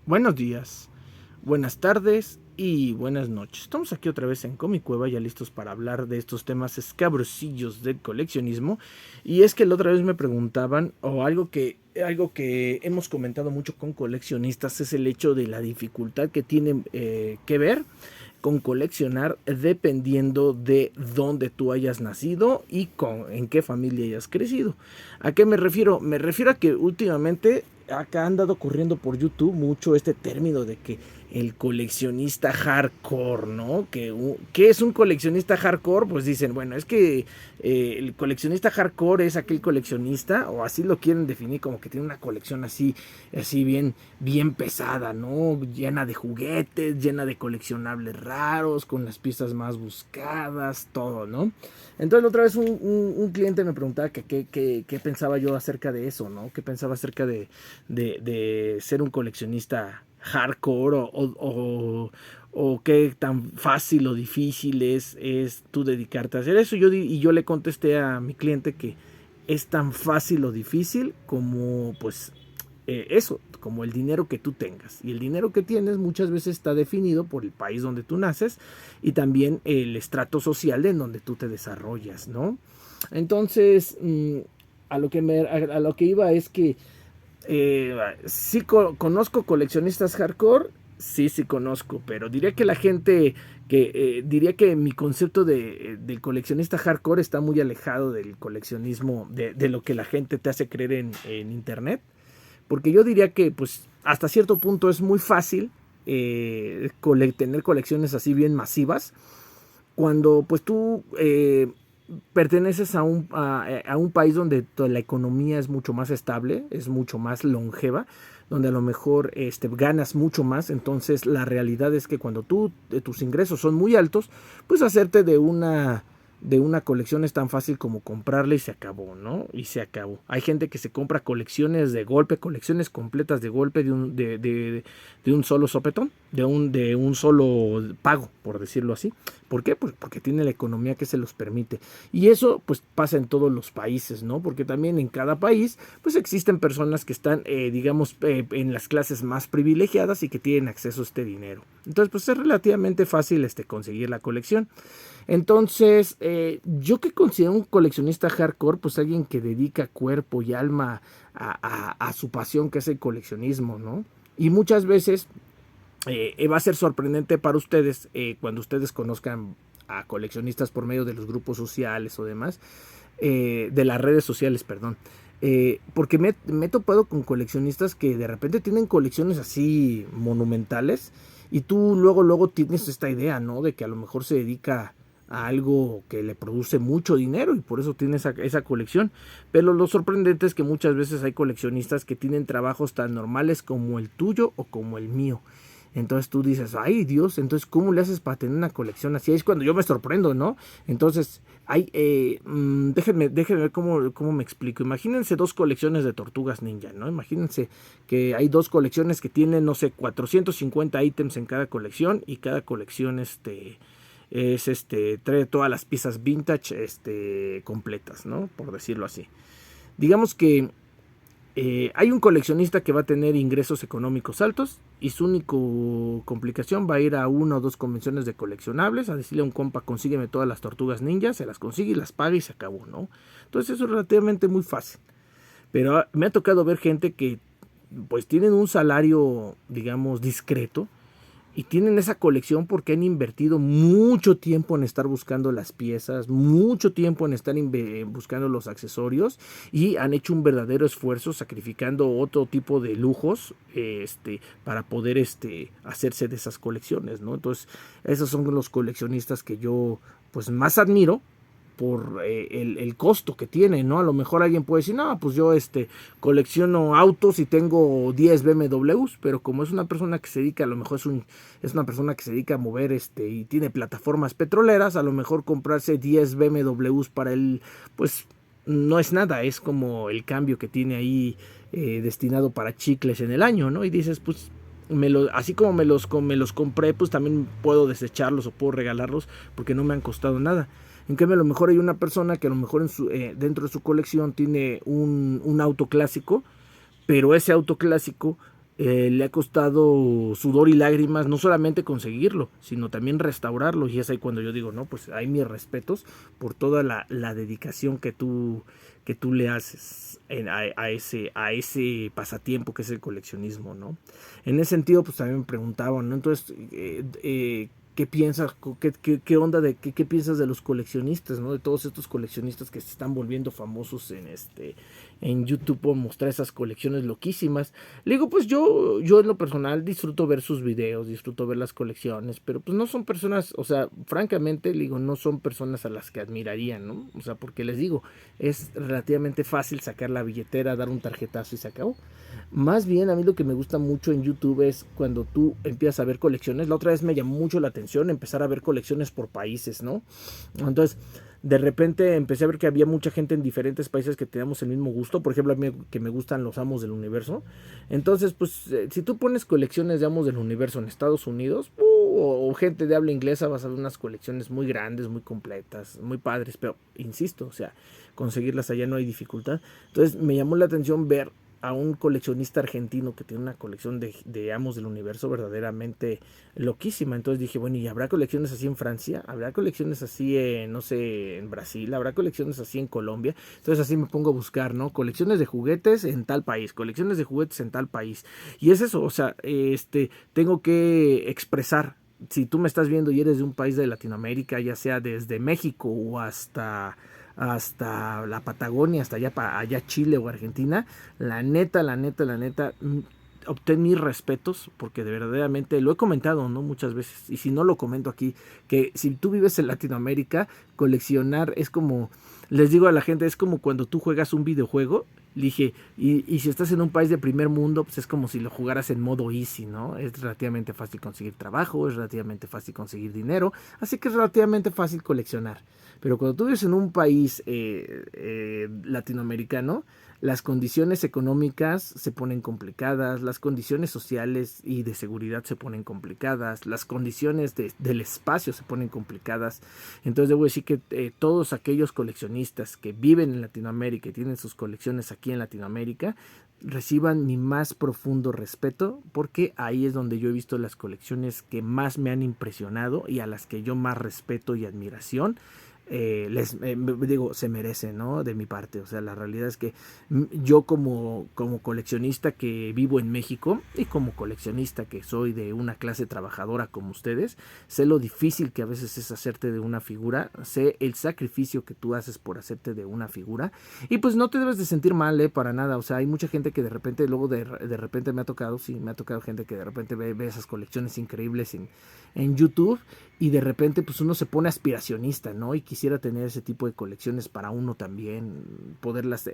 Buenos días, buenas tardes y buenas noches. Estamos aquí otra vez en Comic Cueva, ya listos para hablar de estos temas escabrosillos del coleccionismo. Y es que la otra vez me preguntaban, o algo que hemos comentado mucho con coleccionistas, es el hecho de la dificultad que tiene que ver con coleccionar dependiendo de dónde tú hayas nacido y en qué familia hayas crecido. ¿A qué me refiero? Me refiero a que últimamente acá han dado corriendo por YouTube mucho este término de que el coleccionista hardcore, ¿no? ¿Qué es un coleccionista hardcore? Pues dicen, bueno, es que el coleccionista hardcore es aquel coleccionista, o así lo quieren definir, como que tiene una colección así bien pesada, ¿no? Llena de juguetes, llena de coleccionables raros, con las piezas más buscadas, todo, ¿no? Entonces otra vez un cliente me preguntaba qué pensaba yo acerca de eso, ¿no? ¿Qué pensaba acerca de ser un coleccionista hardcore o qué tan fácil o difícil es tú dedicarte a hacer eso? Y yo le contesté a mi cliente que es tan fácil o difícil como pues eso, como el dinero que tú tengas. Y el dinero que tienes muchas veces está definido por el país donde tú naces y también el estrato social en donde tú te desarrollas, ¿no? Entonces, a lo que iba es que sí conozco coleccionistas hardcore, sí conozco, pero diría que la gente diría que mi concepto del coleccionista hardcore está muy alejado del coleccionismo, de lo que la gente te hace creer en internet, porque yo diría que pues hasta cierto punto es muy fácil tener colecciones así bien masivas cuando pues tú perteneces a un país donde la economía es mucho más estable, es mucho más longeva, donde a lo mejor ganas mucho más. Entonces la realidad es que cuando tus ingresos son muy altos, pues hacerte de una colección es tan fácil como comprarla y se acabó, ¿no? Y se acabó. Hay gente que se compra colecciones de golpe, colecciones completas de golpe de un solo sopetón, de un solo pago, por decirlo así. ¿Por qué? Pues porque tiene la economía que se los permite. Y eso pues pasa en todos los países, ¿no? Porque también en cada país pues existen personas que están, digamos, en las clases más privilegiadas y que tienen acceso a este dinero. Entonces pues es relativamente fácil conseguir la colección. Entonces, yo que considero un coleccionista hardcore, pues alguien que dedica cuerpo y alma a su pasión, que es el coleccionismo, ¿no? Y muchas veces va a ser sorprendente para ustedes cuando ustedes conozcan a coleccionistas por medio de los grupos sociales o demás, de las redes sociales, perdón. Porque me he topado con coleccionistas que de repente tienen colecciones así monumentales y tú luego tienes esta idea, ¿no? De que a lo mejor se dedica a algo que le produce mucho dinero y por eso tiene esa colección. Pero lo sorprendente es que muchas veces hay coleccionistas que tienen trabajos tan normales como el tuyo o como el mío. Entonces tú dices, ay Dios, entonces ¿cómo le haces para tener una colección así? Ahí es cuando yo me sorprendo, ¿no? Entonces, déjenme ver cómo me explico. Imagínense dos colecciones de tortugas ninja, ¿no? Imagínense que hay dos colecciones que tienen, no sé, 450 ítems en cada colección y cada colección trae todas las piezas vintage completas, ¿no? Por decirlo así. Digamos que hay un coleccionista que va a tener ingresos económicos altos y su única complicación va a ir a una o dos convenciones de coleccionables a decirle a un compa, consígueme todas las tortugas ninjas, se las consigue y las paga y se acabó, ¿no? Entonces eso es relativamente muy fácil. Pero me ha tocado ver gente que pues tienen un salario, digamos, discreto y tienen esa colección porque han invertido mucho tiempo en estar buscando las piezas, mucho tiempo en estar buscando los accesorios y han hecho un verdadero esfuerzo sacrificando otro tipo de lujos para poder hacerse de esas colecciones, ¿no? Entonces, esos son los coleccionistas que yo pues más admiro por el costo que tiene, ¿no? A lo mejor alguien puede decir, no, pues yo colecciono autos y tengo 10 BMWs, pero como es una persona que se dedica, a lo mejor es una persona que se dedica a mover y tiene plataformas petroleras, a lo mejor comprarse 10 BMWs para él, pues no es nada, es como el cambio que tiene ahí destinado para chicles en el año, ¿no? Y dices, pues así como me los compré, pues también puedo desecharlos o puedo regalarlos porque no me han costado nada. En cambio, a lo mejor hay una persona que a lo mejor dentro de su colección tiene un auto clásico, pero ese auto clásico le ha costado sudor y lágrimas no solamente conseguirlo, sino también restaurarlo. Y es ahí cuando yo digo, no, pues hay mis respetos por toda la dedicación que tú le haces a ese pasatiempo que es el coleccionismo, ¿no? En ese sentido, pues también me preguntaban, ¿no? Entonces, ¿qué piensas? ¿Qué onda qué piensas de los coleccionistas, ¿no? De todos estos coleccionistas que se están volviendo famosos en YouTube por mostrar esas colecciones loquísimas. Le digo, pues yo en lo personal disfruto ver sus videos, disfruto ver las colecciones, pero pues no son personas, o sea, francamente, le digo, no son personas a las que admirarían, ¿no? O sea, porque les digo, es relativamente fácil sacar la billetera, dar un tarjetazo y se acabó. Más bien a mí lo que me gusta mucho en YouTube es cuando tú empiezas a ver colecciones. La otra vez me llamó mucho la atención empezar a ver colecciones por países, ¿no? Entonces, de repente empecé a ver que había mucha gente en diferentes países que teníamos el mismo gusto. Por ejemplo, a mí que me gustan los Amos del Universo. Entonces, pues, si tú pones colecciones de Amos del Universo en Estados Unidos, o gente de habla inglesa, vas a ver unas colecciones muy grandes, muy completas, muy padres. Pero, insisto, o sea, conseguirlas allá no hay dificultad. Entonces, me llamó la atención ver a un coleccionista argentino que tiene una colección de Amos del Universo verdaderamente loquísima. Entonces dije, bueno, ¿y habrá colecciones así en Francia? ¿Habrá colecciones así no sé, en Brasil? ¿Habrá colecciones así en Colombia? Entonces así me pongo a buscar, ¿no? Colecciones de juguetes en tal país, colecciones de juguetes en tal país. Y es eso, o sea, tengo que expresar. Si tú me estás viendo y eres de un país de Latinoamérica, ya sea desde México o hasta la Patagonia, hasta allá Chile o Argentina, la neta, obtén mis respetos, porque de verdaderamente lo he comentado, ¿no? Muchas veces, y si no lo comento aquí, que si tú vives en Latinoamérica, coleccionar es como, les digo a la gente, es como cuando tú juegas un videojuego. Le dije, y si estás en un país de primer mundo, pues es como si lo jugaras en modo easy, ¿no? Es relativamente fácil conseguir trabajo, es relativamente fácil conseguir dinero, así que es relativamente fácil coleccionar. Pero cuando tú vives en un país latinoamericano, las condiciones económicas se ponen complicadas, las condiciones sociales y de seguridad se ponen complicadas, las condiciones del espacio se ponen complicadas. Entonces debo decir que todos aquellos coleccionistas que viven en Latinoamérica y tienen sus colecciones aquí en Latinoamérica, reciban mi más profundo respeto, porque ahí es donde yo he visto las colecciones que más me han impresionado y a las que yo más respeto y admiración digo, se merece, ¿no? De mi parte. O sea, la realidad es que yo como coleccionista que vivo en México y como coleccionista que soy de una clase trabajadora como ustedes, sé lo difícil que a veces es hacerte de una figura, sé el sacrificio que tú haces por hacerte de una figura y pues no te debes de sentir mal, para nada. O sea, hay mucha gente que de repente, luego de repente me ha tocado, sí, me ha tocado gente que de repente ve esas colecciones increíbles en YouTube y de repente pues uno se pone aspiracionista, ¿no? Y quisiera tener ese tipo de colecciones para uno también, poderlas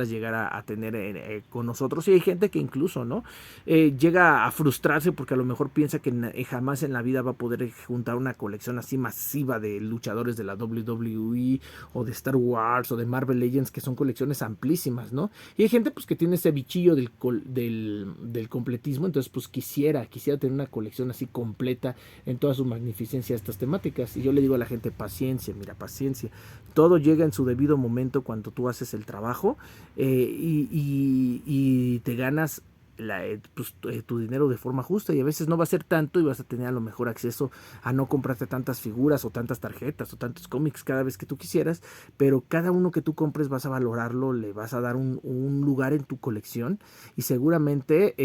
llegar a tener con nosotros. Y hay gente que incluso, ¿no? Llega a frustrarse porque a lo mejor piensa que jamás en la vida va a poder juntar una colección así masiva de luchadores de la WWE o de Star Wars o de Marvel Legends, que son colecciones amplísimas, ¿no? Y hay gente pues que tiene ese bichillo del completismo, entonces pues quisiera tener una colección así completa en toda su magnificencia estas temáticas. Y yo le digo a la gente, paciencia, mira, paciencia. Todo llega en su debido momento cuando tú haces el trabajo y te ganas tu dinero de forma justa, y a veces no va a ser tanto y vas a tener a lo mejor acceso a no comprarte tantas figuras o tantas tarjetas o tantos cómics cada vez que tú quisieras, pero cada uno que tú compres vas a valorarlo, le vas a dar un lugar en tu colección y seguramente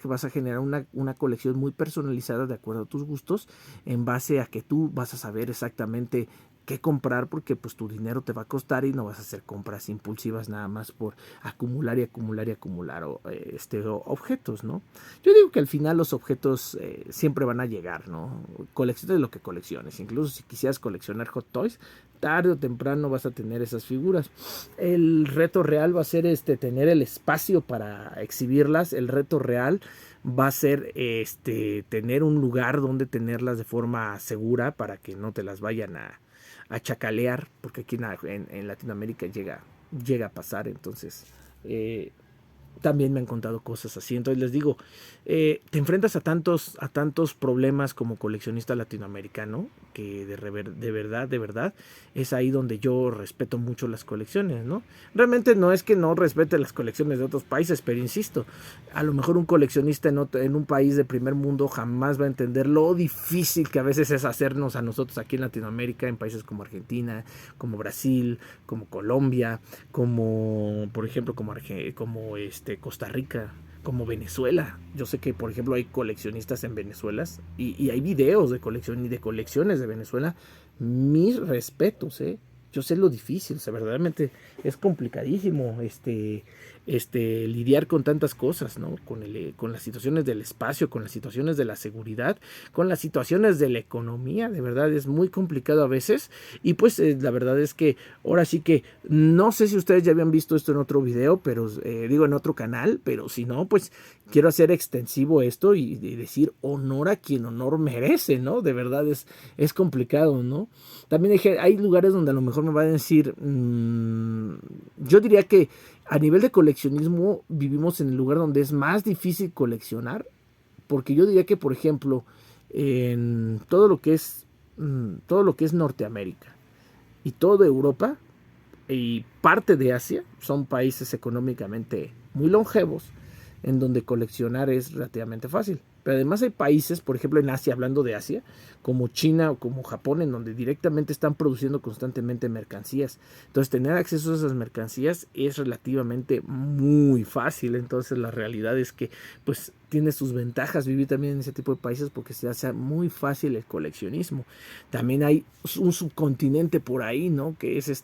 vas a generar una colección muy personalizada de acuerdo a tus gustos, en base a que tú vas a saber exactamente qué comprar, porque pues tu dinero te va a costar y no vas a hacer compras impulsivas nada más por acumular y acumular y acumular objetos, ¿no? Yo digo que al final los objetos siempre van a llegar, ¿no? Colecciones lo que colecciones, incluso si quisieras coleccionar Hot Toys, tarde o temprano vas a tener esas figuras. El reto real va a ser tener el espacio para exhibirlas. El reto real va a ser tener un lugar donde tenerlas de forma segura para que no te las vayan a chacalear, porque aquí en Latinoamérica llega a pasar. Entonces también me han contado cosas así. Entonces les digo, te enfrentas a tantos problemas como coleccionista latinoamericano, que de verdad, es ahí donde yo respeto mucho las colecciones, ¿no? Realmente no es que no respete las colecciones de otros países, pero insisto, a lo mejor un coleccionista en un país de primer mundo jamás va a entender lo difícil que a veces es hacernos a nosotros aquí en Latinoamérica, en países como Argentina, como Brasil, como Colombia, como por ejemplo como Costa Rica, como Venezuela. Yo sé que por ejemplo hay coleccionistas en Venezuela y hay videos de colección y de colecciones de Venezuela. Mis respetos, yo sé lo difícil, o sea, verdaderamente es complicadísimo lidiar con tantas cosas, ¿no? Con las situaciones del espacio, con las situaciones de la seguridad, con las situaciones de la economía, de verdad es muy complicado a veces. Y pues la verdad es que ahora sí que no sé si ustedes ya habían visto esto en otro video, pero digo en otro canal, pero si no, pues quiero hacer extensivo esto y decir honor a quien honor merece, ¿no? De verdad es complicado, ¿no? También hay lugares donde a lo mejor me van a decir, yo diría que a nivel de coleccionismo vivimos en el lugar donde es más difícil coleccionar, porque yo diría que, por ejemplo, en todo lo que es Norteamérica y toda Europa y parte de Asia son países económicamente muy longevos en donde coleccionar es relativamente fácil. Pero además hay países, por ejemplo en Asia, hablando de Asia, como China o como Japón, en donde directamente están produciendo constantemente mercancías. Entonces tener acceso a esas mercancías es relativamente muy fácil. Entonces la realidad es que pues tiene sus ventajas vivir también en ese tipo de países porque se hace muy fácil el coleccionismo. También hay un subcontinente por ahí, ¿no? Que es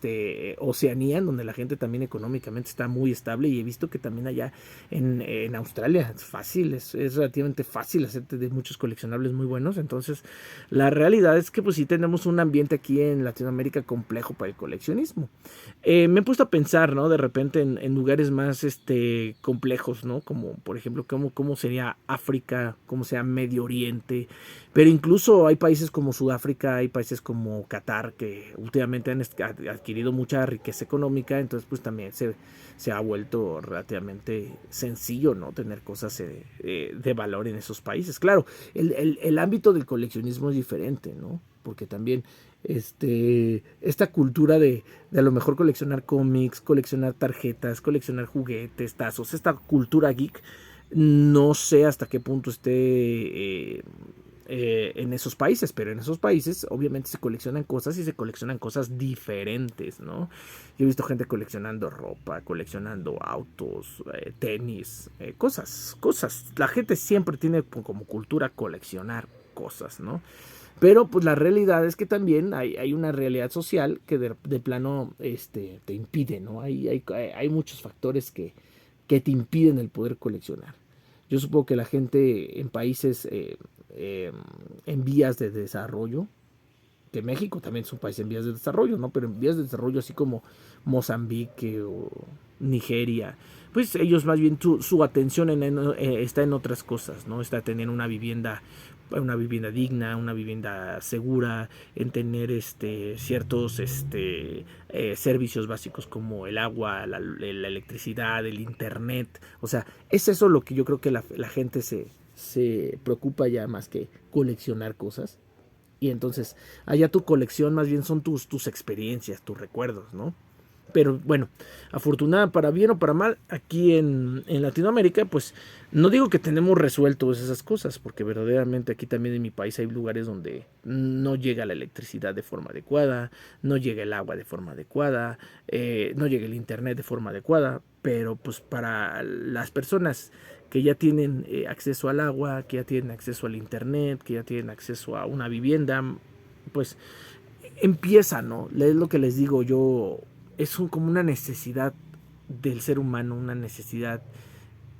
Oceanía, en donde la gente también económicamente está muy estable, y he visto que también allá en Australia es fácil, es relativamente fácil hacerte de muchos coleccionables muy buenos. Entonces la realidad es que pues sí tenemos un ambiente aquí en Latinoamérica complejo para el coleccionismo. Me he puesto a pensar, ¿no? De repente en lugares más complejos, ¿no? Como por ejemplo cómo sería África, cómo sea Medio Oriente, pero incluso hay países como Sudáfrica, hay países como Qatar que últimamente han adquirido mucha riqueza económica. Entonces pues también se ha vuelto relativamente sencillo, ¿no? Tener cosas de valor en esos países. Claro, el ámbito del coleccionismo es diferente, ¿no? Porque también esta cultura de a lo mejor coleccionar cómics, coleccionar tarjetas, coleccionar juguetes, tazos, esta cultura geek, no sé hasta qué punto en esos países, pero en esos países obviamente se coleccionan cosas y se coleccionan cosas diferentes, ¿no? Yo he visto gente coleccionando ropa, coleccionando autos, tenis, cosas. La gente siempre tiene como cultura coleccionar cosas, ¿no? Pero pues la realidad es que también hay una realidad social que de plano te impide, ¿no? Hay muchos factores que te impiden el poder coleccionar. Yo supongo que la gente en países en vías de desarrollo, que México también es un país en vías de desarrollo, ¿no? Pero en vías de desarrollo así como Mozambique o Nigeria, pues ellos más bien su atención está en otras cosas, ¿no? Está en tener una vivienda digna, una vivienda segura, en tener ciertos servicios básicos como el agua, la electricidad, el internet. O sea, es eso lo que yo creo que la gente se preocupa ya más que coleccionar cosas. Y entonces, allá tu colección más bien son tus experiencias, tus recuerdos, ¿no? Pero bueno, afortunada para bien o para mal, aquí en Latinoamérica, pues no digo que tenemos resuelto esas cosas, porque verdaderamente aquí también en mi país hay lugares donde no llega la electricidad de forma adecuada, no llega el agua de forma adecuada, no llega el internet de forma adecuada, pero pues para las personas que ya tienen acceso al agua, que ya tienen acceso al internet, que ya tienen acceso a una vivienda, pues empieza, ¿no? Es lo que les digo yo, como una necesidad del ser humano, una necesidad,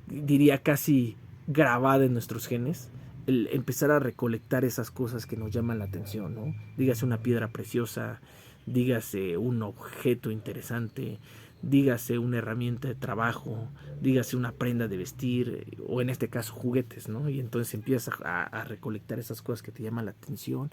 diría casi grabada en nuestros genes, el empezar a recolectar esas cosas que nos llaman la atención, ¿no? Dígase una piedra preciosa, dígase un objeto interesante, dígase una herramienta de trabajo, dígase una prenda de vestir, o en este caso juguetes, ¿no? Y entonces empiezas a recolectar esas cosas que te llaman la atención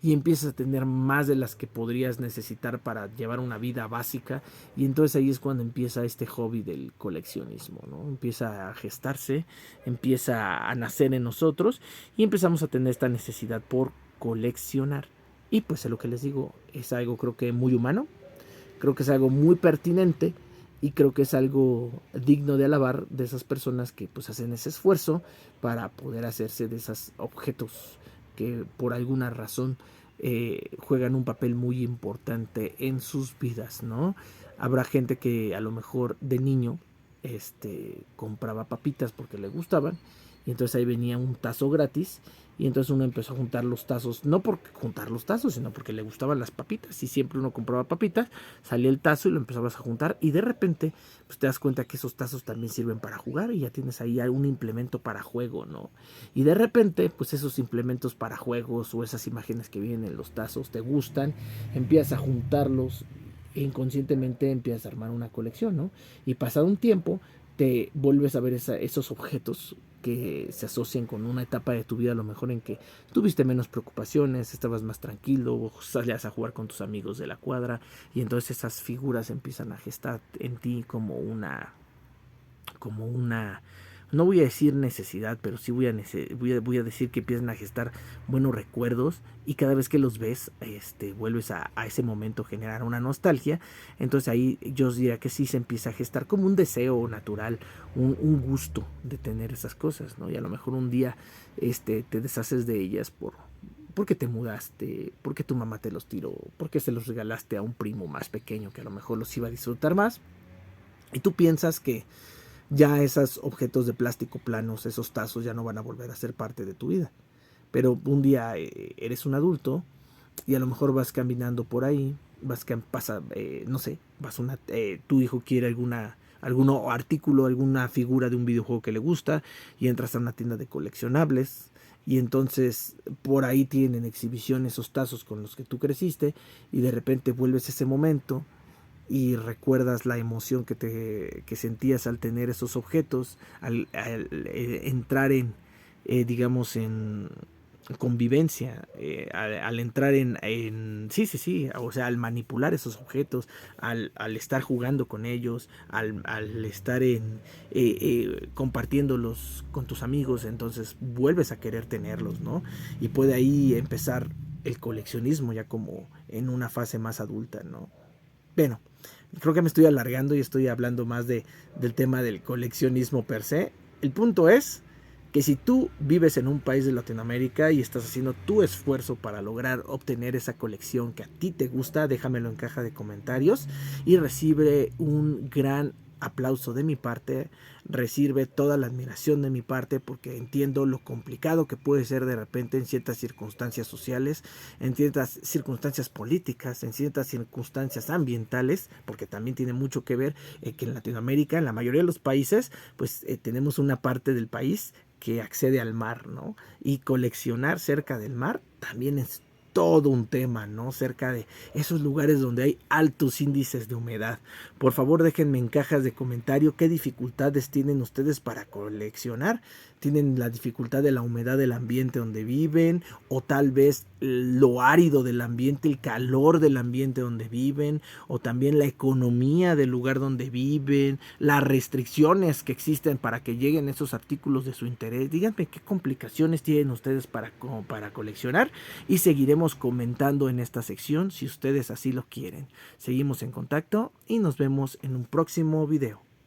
y empiezas a tener más de las que podrías necesitar para llevar una vida básica, y entonces ahí es cuando empieza este hobby del coleccionismo, ¿no? Empieza a gestarse, empieza a nacer en nosotros y empezamos a tener esta necesidad por coleccionar. Y pues es lo que les digo, es algo creo que muy humano, creo que es algo muy pertinente y creo que es algo digno de alabar de esas personas que pues hacen ese esfuerzo para poder hacerse de esos objetos que por alguna razón juegan un papel muy importante en sus vidas, ¿no? Habrá gente que a lo mejor de niño compraba papitas porque le gustaban, y entonces ahí venía un tazo gratis, y entonces uno empezó a juntar los tazos, no por juntar los tazos, sino porque le gustaban las papitas, y siempre uno compraba papitas, salía el tazo y lo empezabas a juntar, y de repente pues te das cuenta que esos tazos también sirven para jugar, y ya tienes ahí un implemento para juego, ¿no? Y de repente pues esos implementos para juegos o esas imágenes que vienen en los tazos te gustan, empiezas a juntarlos e inconscientemente empiezas a armar una colección, ¿no? Y pasado un tiempo te vuelves a ver esos objetos que se asocian con una etapa de tu vida, a lo mejor en que tuviste menos preocupaciones, estabas más tranquilo, salías a jugar con tus amigos de la cuadra, y entonces esas figuras empiezan a gestar en ti como una, no voy a decir necesidad, pero sí voy a decir que empiezan a gestar buenos recuerdos, y cada vez que los ves, vuelves a ese momento, generar una nostalgia. Entonces ahí yo os diría que sí se empieza a gestar como un deseo natural, un gusto de tener esas cosas, ¿no? Y a lo mejor un día te deshaces de ellas porque te mudaste, porque tu mamá te los tiró, porque se los regalaste a un primo más pequeño que a lo mejor los iba a disfrutar más, y tú piensas que ya esos objetos de plástico planos, esos tazos ya no van a volver a ser parte de tu vida. Pero un día eres un adulto y a lo mejor vas caminando por ahí, no sé, tu hijo quiere algún artículo, alguna figura de un videojuego que le gusta, y entras a una tienda de coleccionables, y entonces por ahí tienen exhibición esos tazos con los que tú creciste, y de repente vuelves a ese momento y recuerdas la emoción que sentías al tener esos objetos, al entrar digamos, en convivencia, al entrar sí, o sea, al manipular esos objetos, al estar jugando con ellos, al estar compartiéndolos con tus amigos, entonces vuelves a querer tenerlos, ¿no? Y puede ahí empezar el coleccionismo ya como en una fase más adulta, ¿no? Bueno, creo que me estoy alargando y estoy hablando más del tema del coleccionismo per se. El punto es que si tú vives en un país de Latinoamérica y estás haciendo tu esfuerzo para lograr obtener esa colección que a ti te gusta, déjamelo en caja de comentarios y recibe un gran aplauso de mi parte, recibe toda la admiración de mi parte, porque entiendo lo complicado que puede ser de repente en ciertas circunstancias sociales, en ciertas circunstancias políticas, en ciertas circunstancias ambientales, porque también tiene mucho que ver que en Latinoamérica, en la mayoría de los países, pues tenemos una parte del país que accede al mar, ¿no? Y coleccionar cerca del mar también es todo un tema, ¿no? Cerca de esos lugares donde hay altos índices de humedad. Por favor, déjenme en cajas de comentario qué dificultades tienen ustedes para coleccionar. ¿Tienen la dificultad de la humedad del ambiente donde viven? ¿O tal vez lo árido del ambiente, el calor del ambiente donde viven? ¿O también la economía del lugar donde viven? ¿Las restricciones que existen para que lleguen esos artículos de su interés? Díganme qué complicaciones tienen ustedes para coleccionar, y seguiremos comentando en esta sección si ustedes así lo quieren. Seguimos en contacto y nos vemos en un próximo video.